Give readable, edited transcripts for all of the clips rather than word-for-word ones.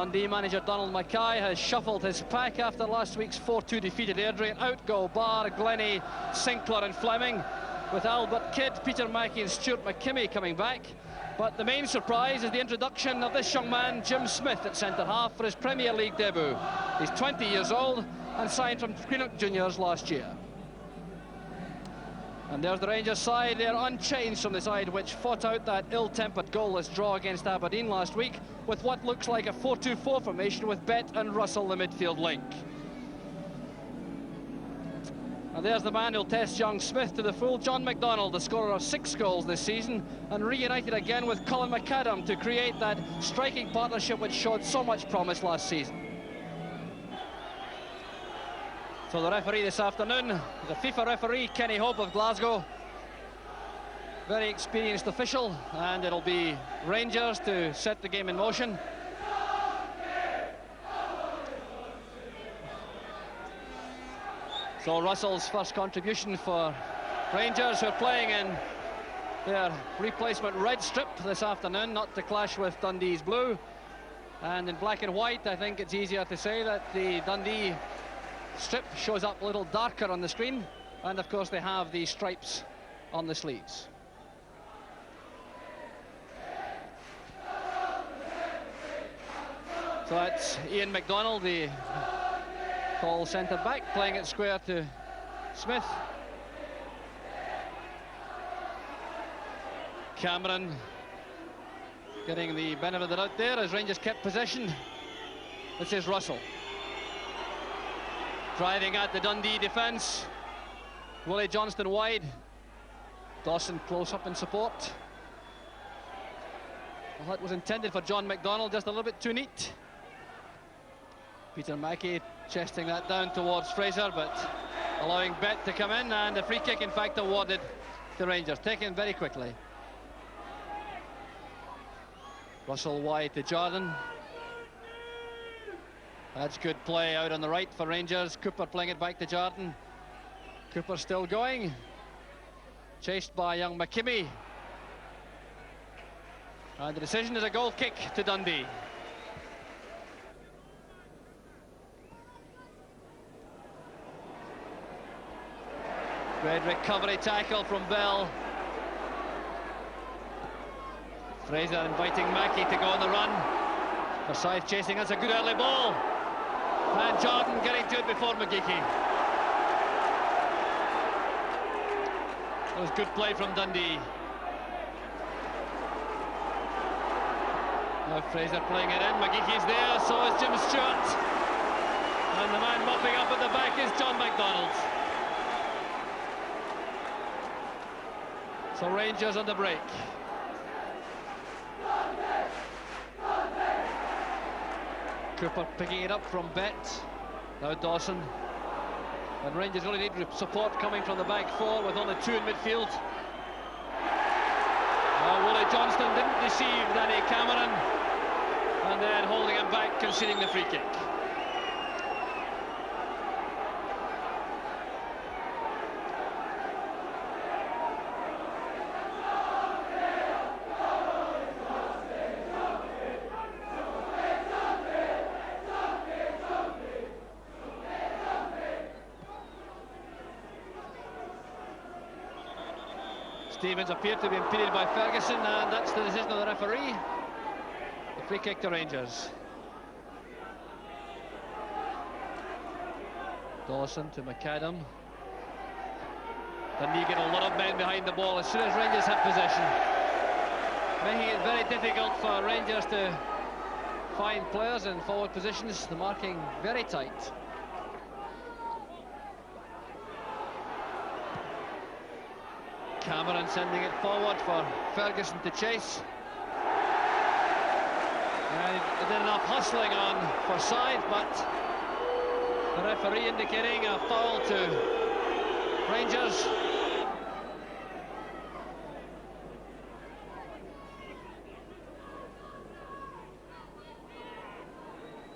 Dundee manager Donald Mackay has shuffled his pack after last week's 4-2 defeat at Airdrie. Out go Barr, Glennie, Sinclair and Fleming, with Albert Kidd, Peter Mackey and Stuart McKimmie coming back. But the main surprise is the introduction of this young man, Jim Smith, at centre-half for his Premier League debut. He's 20 years old and signed from Greenock Juniors last year. And there's the Rangers side. They're unchanged from the side which fought out that ill-tempered goalless draw against Aberdeen last week with what looks like a 4-2-4 formation with Bett and Russell the midfield link. And there's the man who'll test young Smith to the full, John McDonald, the scorer of 6 goals this season, and reunited again with Colin McAdam to create that striking partnership which showed so much promise last season. So the referee this afternoon, the FIFA referee, Kenny Hope of Glasgow. Very experienced official, and it'll be Rangers to set the game in motion. So Russell's first contribution for Rangers, who are playing in their replacement red strip this afternoon, not to clash with Dundee's blue. And in black and white, I think it's easier to say that the Dundee strip shows up a little darker on the screen, and of course they have the stripes on the sleeves. So that's Ian McDonald, the tall centre back, playing it square to Smith. Cameron getting the benefit of the doubt there as Rangers kept possession. This is Russell driving at the Dundee defence. Willie Johnston wide. Dawson close up in support. Well, that was intended for John McDonald, just a little bit too neat. Peter Mackey chesting that down towards Fraser, but allowing Bett to come in, and the free kick in fact awarded to Rangers, taken very quickly. Russell wide to Jordan. That's good play out on the right for Rangers. Cooper playing it back to Jordan. Cooper still going. Chased by young McKimmie. And the decision is a goal kick to Dundee. Great recovery tackle from Bell. Fraser inviting Mackey to go on the run. Forsyth chasing, that's a good early ball. And Jordan getting to it before McGeechy. That was good play from Dundee. Now Fraser playing it in, McGeechy's there, so is Jim Stewart. And the man mopping up at the back is John McDonald. So Rangers on the break. Cooper picking it up from Bett. Now Dawson. And Rangers really need support coming from the back four with only 2 in midfield. Willie Johnston didn't deceive Danny Cameron, and then holding him back, conceding the free kick. Stevens appeared to be impeded by Ferguson, and that's the decision of the referee. The free kick to Rangers. Dawson to McAdam. Dundee get a lot of men behind the ball as soon as Rangers have possession, making it very difficult for Rangers to find players in forward positions. The marking very tight. Cameron sending it forward for Ferguson to chase. And he did enough hustling on Forsyth, but the referee indicating a foul to Rangers.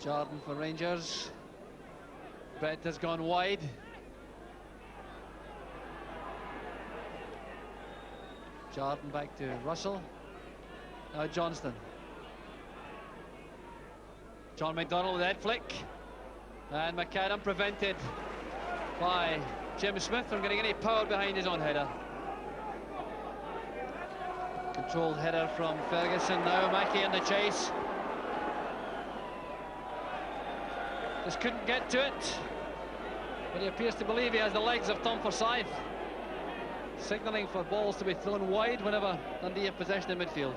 Jordan for Rangers. Bett has gone wide. Jordan back to Russell. Now Johnston. John McDonnell with head flick. And McAdam prevented by Jim Smith from getting any power behind his own header. Controlled header from Ferguson. Now Mackie in the chase. Just couldn't get to it. But he appears to believe he has the legs of Tom Forsyth, signalling for balls to be thrown wide whenever Dundee have possession in midfield.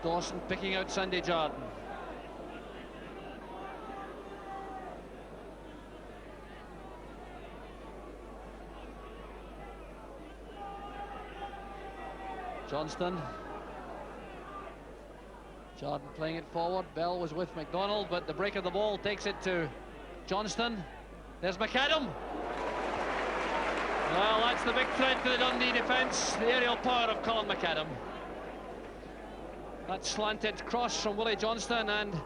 Dawson picking out Sandy Jardine. Johnston. Jardine playing it forward. Bell was with McDonnell, but the break of the ball takes it to Johnston. There's McAdam. Well, that's the big threat to the Dundee defence, the aerial power of Colin McAdam. That slanted cross from Willie Johnston, and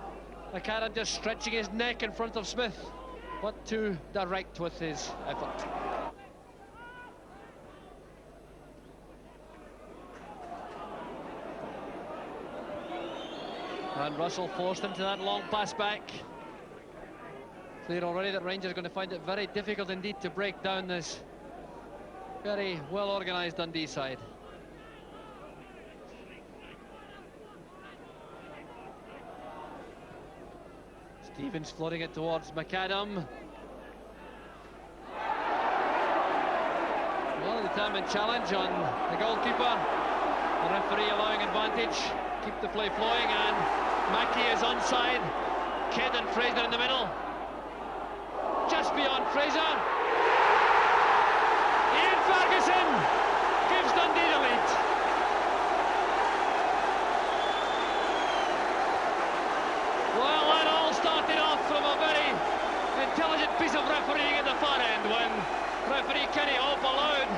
McAdam just stretching his neck in front of Smith, but too direct with his effort. And Russell forced into that long pass back. Clear already that Rangers are going to find it very difficult indeed to break down this very well organised Dundee side. Stevens floating it towards McAdam. Well, determined challenge on the goalkeeper. The referee allowing advantage. Keep the play flowing, and Mackie is onside. Kidd and Fraser in the middle. Just beyond Fraser. Ian Ferguson gives Dundee the lead. Well, that all started off from a very intelligent piece of refereeing at the far end when referee Kenny Hope allowed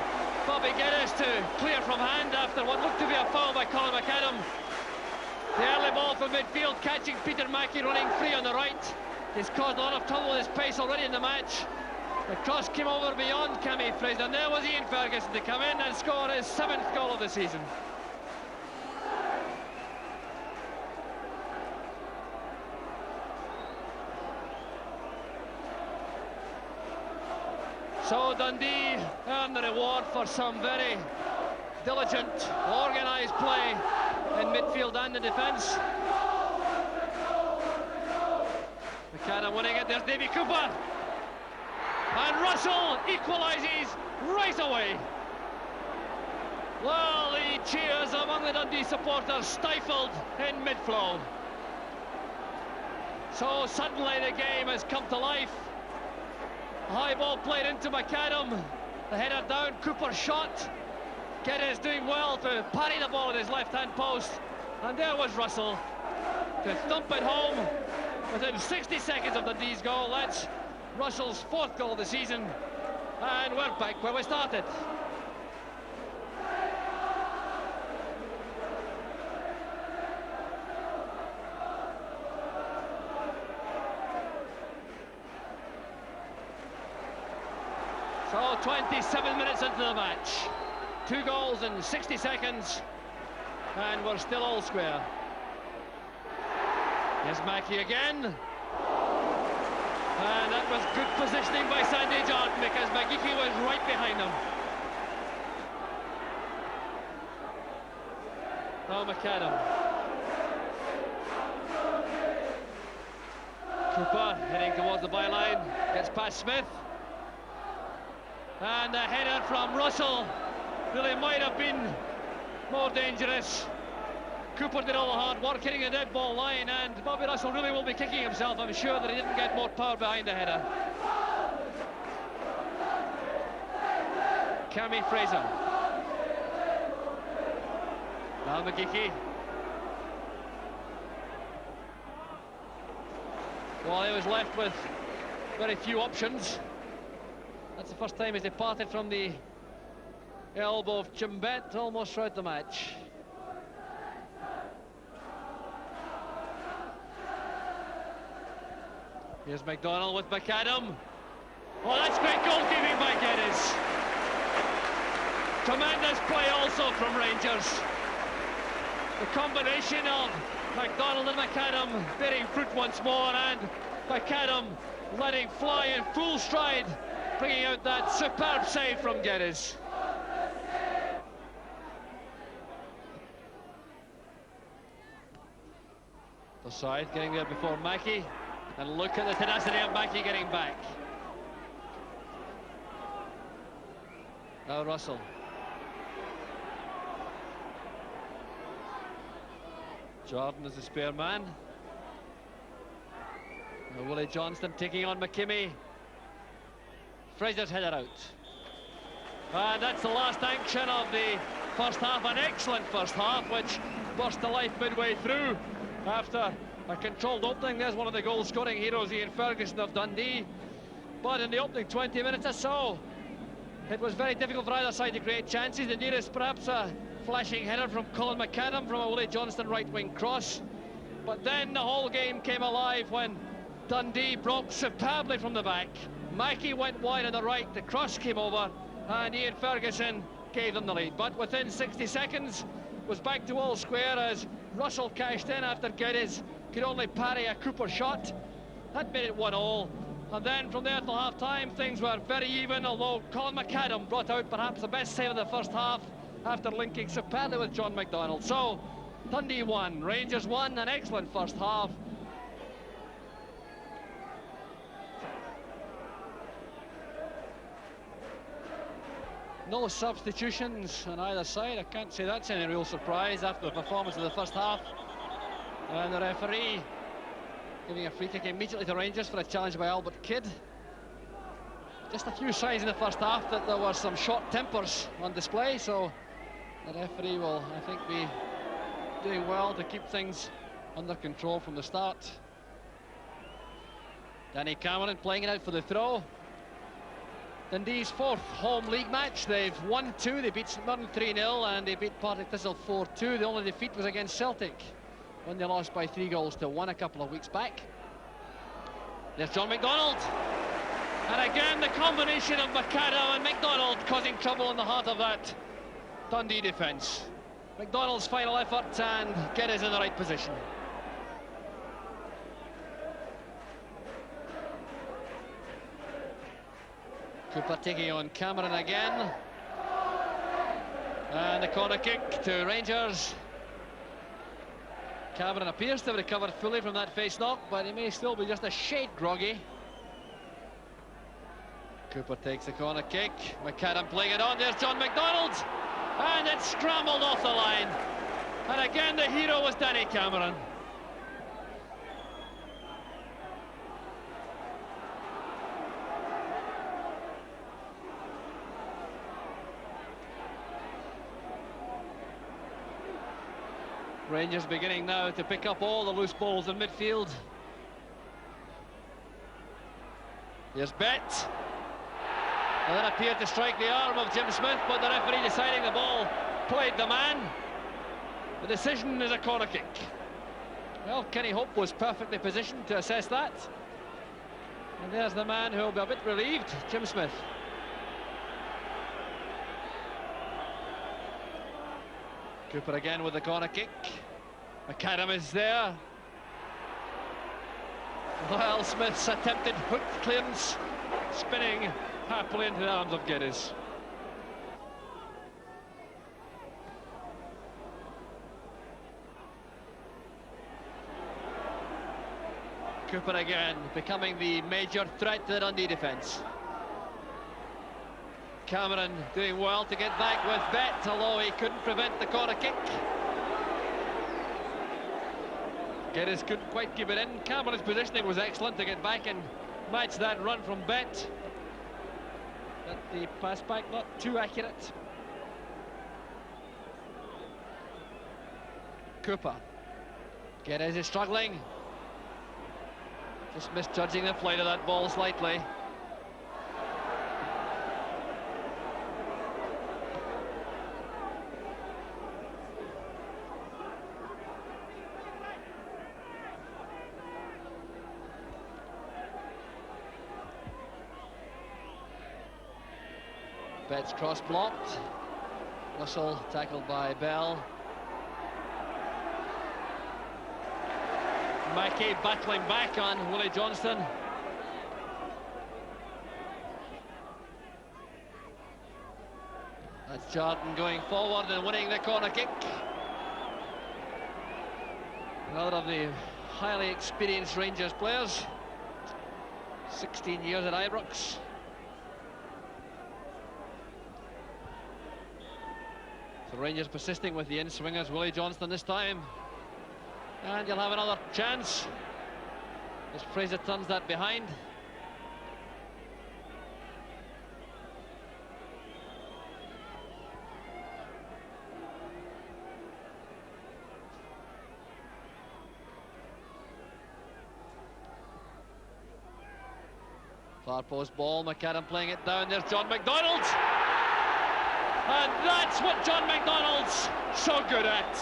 Bobby Geddes to clear from hand after what looked to be a foul by Colin McAdam. The early ball from midfield, catching Peter Mackie running free on the right. He's caused a lot of trouble with his pace already in the match. The cross came over beyond Cammy Fraser, and there was Ian Ferguson to come in and score his 7th goal of the season. So Dundee earned the reward for some very diligent, organised play in midfield and in defence. McAdam winning it. There's Davy Cooper, and Russell equalises right away. Well, the cheers among the Dundee supporters stifled in mid-flow. So suddenly the game has come to life. A high ball played into McAdam, the header down, Cooper shot. Geddes doing well to parry the ball at his left-hand post, and there was Russell to thump it home within 60 seconds of Dundee's goal. That's Russell's 4th goal of the season, and we're back where we started. So 27 minutes into the match. 2 goals in 60 seconds, and we're still all square. Here's Mackie again. And that was good positioning by Sandy Jardine, because McGeechy was right behind him. Now McAdam. Cooper heading towards the byline, gets past Smith. And a header from Russell really might have been more dangerous. Cooper did all the hard work hitting a dead ball line, and Bobby Russell really will be kicking himself, I'm sure, that he didn't get more power behind the header. Cammy Fraser. Now McGeechy. Well, he was left with very few options. That's the first time he's departed from the elbow of Chimbet almost throughout the match. Here's McDonnell with McAdam. Oh, that's great goalkeeping by Geddes. Tremendous play also from Rangers. The combination of MacDonald and McAdam bearing fruit once more, and McAdam letting fly in full stride, bringing out that superb save from Geddes. The side getting there before Mackie, and look at the tenacity of Mackie getting back. Now Russell. Jordan is the spare man. Now Willie Johnston taking on McKimmie. Fraser's headed out. And that's the last action of the first half. An excellent first half, which burst to life midway through after a controlled opening. There's one of the goal-scoring heroes, Ian Ferguson of Dundee. But in the opening 20 minutes or so, it was very difficult for either side to create chances. The nearest perhaps a flashing header from Colin McAdam from a Willie Johnston right-wing cross. But then the whole game came alive when Dundee broke superbly from the back. Mackie went wide on the right, the cross came over, and Ian Ferguson gave them the lead. But within 60 seconds, it was back to all square as Russell cashed in after Geddes could only parry a Cooper shot. That made it 1-1. And then from there till half-time, things were very even, although Colin McAdam brought out perhaps the best save of the first half after linking superbly with John MacDonald. So, Dundee won, Rangers won, an excellent first half. No substitutions on either side. I can't say that's any real surprise after the performance of the first half. And the referee giving a free kick immediately to Rangers for a challenge by Albert Kidd. Just a few signs in the first half that there were some short tempers on display, so the referee will, I think, be doing well to keep things under control from the start. Danny Cameron playing it out for the throw. Dundee's fourth home league match. They've won 2, they beat St Mirren 3-0, and they beat Partick Thistle 4-2. The only defeat was against Celtic, when they lost by 3-1 a couple of weeks back. There's John MacDonald. And again, the combination of McAdam and MacDonald causing trouble in the heart of that Dundee defence. MacDonald's final effort, and Geddes in the right position. Cooper taking on Cameron again. And the corner kick to Rangers. Cameron appears to have recovered fully from that face knock, but he may still be just a shade groggy. Cooper takes the corner kick. McAdam playing it on. There's John MacDonald. And it's scrambled off the line. And again, the hero was Danny Cameron. Rangers beginning now to pick up all the loose balls in midfield. Here's Bet. And then appeared to strike the arm of Jim Smith, but the referee deciding the ball played the man. The decision is a corner kick. Well, Kenny Hope was perfectly positioned to assess that. And there's the man who will be a bit relieved, Jim Smith. Cooper again with the corner kick. McAdam is there. Well, Smith's attempted hook clearance, spinning happily into the arms of Geddes. Cooper again, becoming the major threat to the Dundee defence. Cameron doing well to get back with Bet, although he couldn't prevent the corner kick. Geddes couldn't quite keep it in. Cameron's positioning was excellent to get back and match that run from Bet. But the pass back not too accurate. Cooper. Geddes is struggling. Just misjudging the flight of that ball slightly. Bet's cross blocked. Russell tackled by Bell. Mackey battling back on Willie Johnston. That's Jordan going forward and winning the corner kick. Another of the highly experienced Rangers players. 16 years at Ibrox. So Rangers persisting with the in-swingers. Willie Johnston this time. And you'll have another chance as Fraser turns that behind. Far post ball, McAdam playing it down. There's John McDonald. And that's what John McDonald's so good at.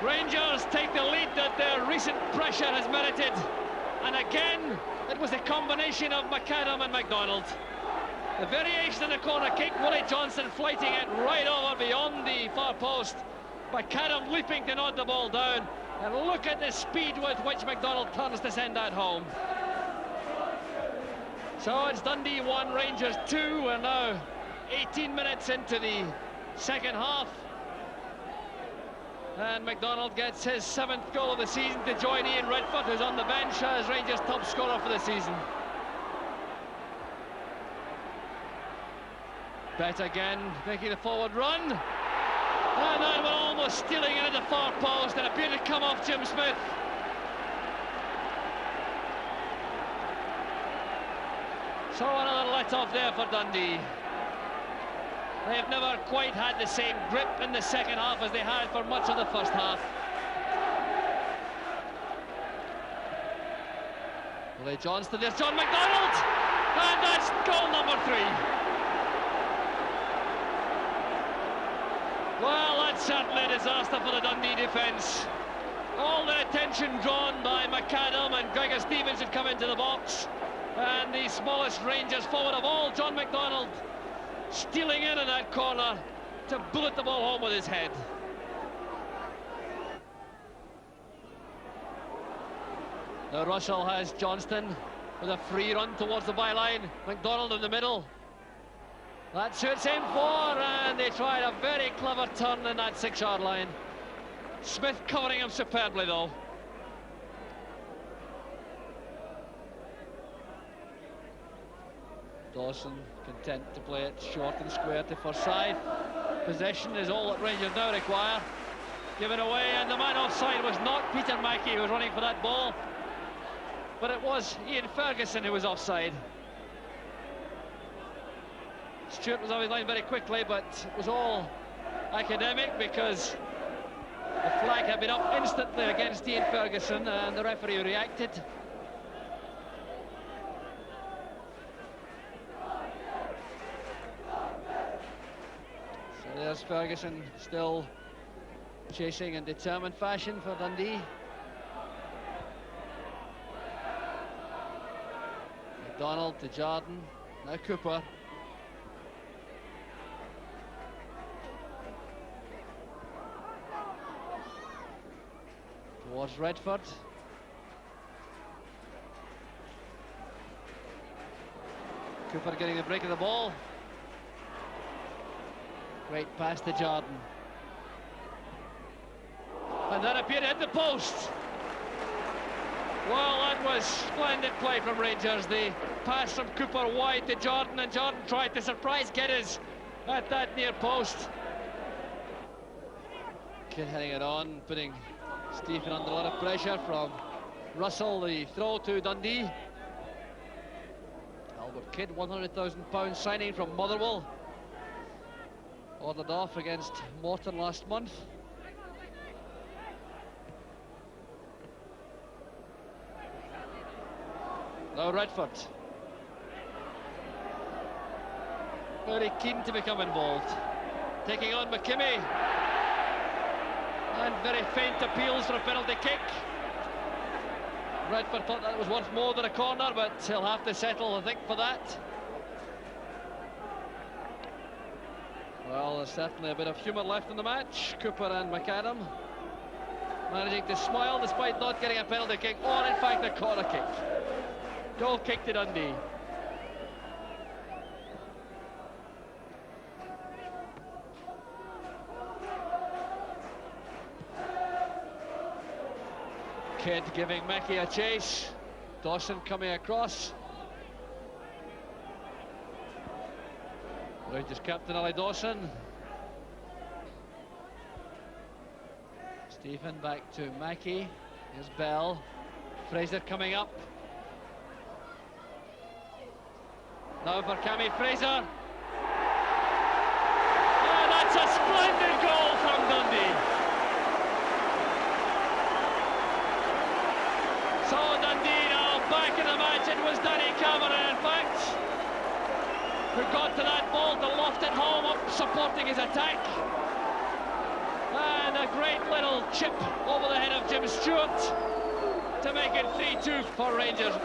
Rangers take the lead that their recent pressure has merited. And again, it was a combination of McAdam and McDonald. The variation in the corner kick, Willie Johnston flighting it right over beyond the far post. McAdam leaping to nod the ball down. And look at the speed with which McDonald turns to send that home. So it's Dundee 1, Rangers 2. We're now 18 minutes into the second half. And McDonald gets his 7th goal of the season to join Ian Redford, who's on the bench as Rangers' top scorer for the season. Bet again, making the forward run. And that one almost stealing into the far post and appeared to come off Jim Smith. So another let-off there for Dundee. They have never quite had the same grip in the second half as they had for much of the first half. Willie Johnston, there's John McDonald! And that's goal number 3. Well, that's certainly a disaster for the Dundee defence. All the attention drawn by McAdam and Gregor Stevens had come into the box. And the smallest Rangers forward of all, John McDonald, stealing in that corner to bullet the ball home with his head. Now Russell has Johnston with a free run towards the byline. McDonald in the middle. That suits him for, and they tried a very clever turn in that 6-yard line. Smith covering him superbly though. Dawson content to play it short and square to Forsyth. Possession is all that Rangers now require. Given away, and the man offside was not Peter Mackey, who was running for that ball, but it was Ian Ferguson who was offside. Stewart was on his line very quickly, but it was all academic because the flag had been up instantly against Ian Ferguson and the referee reacted. There's Ferguson still chasing in determined fashion for Dundee. McDonald to Jordan, now Cooper. Towards Redford. Cooper getting the break of the ball. Great pass to Jordan. And that appeared to hit the post. Well, that was splendid play from Rangers. The pass from Cooper wide to Jordan, and Jordan tried to surprise Geddes at that near post. Kidd heading it on, putting Stephen under a lot of pressure from Russell. The throw to Dundee. Albert Kidd, £100,000 signing from Motherwell. Ordered off against Morton last month. Now Redford. Very keen to become involved. Taking on McKimmie. And very faint appeals for a penalty kick. Redford thought that was worth more than a corner, but he'll have to settle, I think, for that. Well, there's certainly a bit of humour left in the match. Cooper and McAdam managing to smile despite not getting a penalty kick, or in fact a corner kick. Goal kick to Dundee. Kidd giving Mickey a chase. Dawson coming across. Rangers captain Ali Dawson. Stephen back to Mackie. Here's Bell. Fraser coming up. Now for Cammy Fraser. Oh, that's a splendid goal from Dundee. So Dundee now back in the match. It was Danny Cameron, in fact, who got to that ball to loft it home, up supporting his attack. And a great little chip over the head of Jim Stewart to make it 3-2 for Rangers.